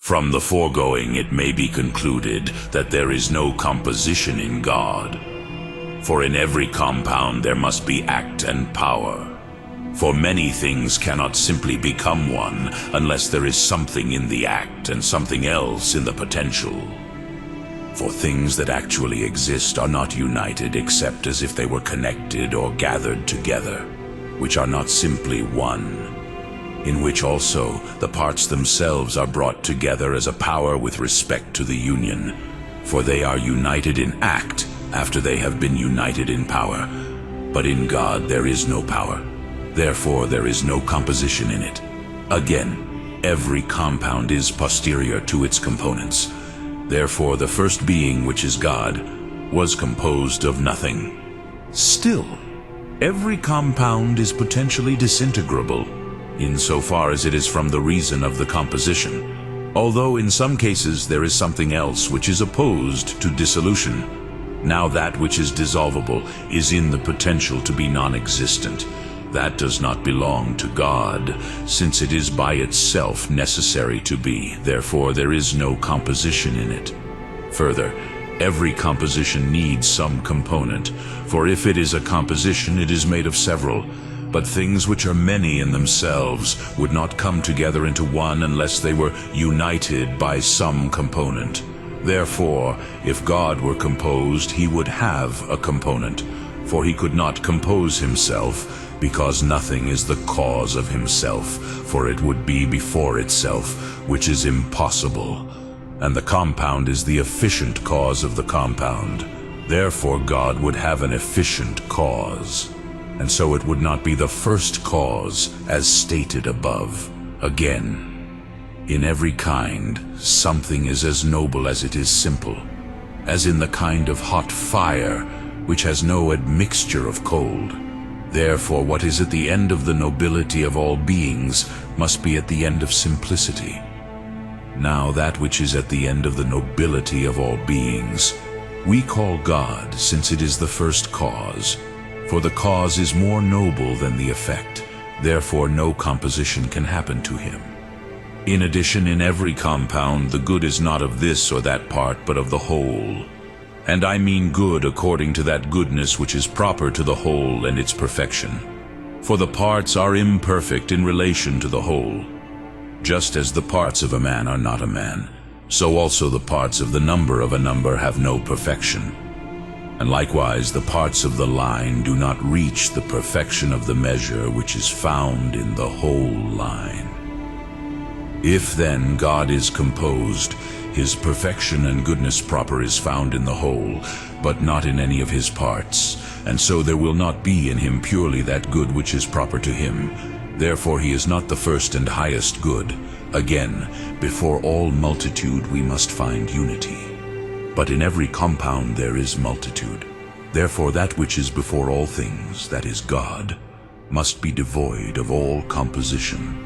From the foregoing it may be concluded that there is no composition in God. For in every compound there must be act and power. For many things cannot simply become one unless there is something in the act and something else in the potential. For things that actually exist are not united except as if they were connected or gathered together, which are not simply one, in which also the parts themselves are brought together as a power with respect to the union, for they are united in act after they have been united in power. But in God there is no power, therefore there is no composition in it. Again, every compound is posterior to its components. Therefore the first being, which is God, was composed of nothing. Still, every compound is potentially disintegrable, insofar as it is from the reason of the composition, although in some cases there is something else which is opposed to dissolution. Now that which is dissolvable is in the potential to be non-existent. That does not belong to God, since it is by itself necessary to be. Therefore there is no composition in it. Further, every composition needs some component, for if it is a composition, it is made of several. But things which are many in themselves would not come together into one unless they were united by some component. Therefore, if God were composed, he would have a component, for he could not compose himself, because nothing is the cause of himself, for it would be before itself, which is impossible. And the compound is the efficient cause of the compound. Therefore God would have an efficient cause, and so it would not be the first cause, as stated above. Again, in every kind, something is as noble as it is simple, as in the kind of hot fire, which has no admixture of cold. Therefore, what is at the end of the nobility of all beings must be at the end of simplicity. Now that which is at the end of the nobility of all beings, we call God, since it is the first cause. For the cause is more noble than the effect, therefore no composition can happen to him. In addition, in every compound, the good is not of this or that part, but of the whole. And I mean good according to that goodness which is proper to the whole and its perfection. For the parts are imperfect in relation to the whole. Just as the parts of a man are not a man, so also the parts of the number of a number have no perfection. And likewise the parts of the line do not reach the perfection of the measure which is found in the whole line. If then God is composed, his perfection and goodness proper is found in the whole, but not in any of his parts, and so there will not be in him purely that good which is proper to him. Therefore he is not the first and highest good. Again, before all multitude we must find unity. But in every compound there is multitude. Therefore that which is before all things, that is God, must be devoid of all composition.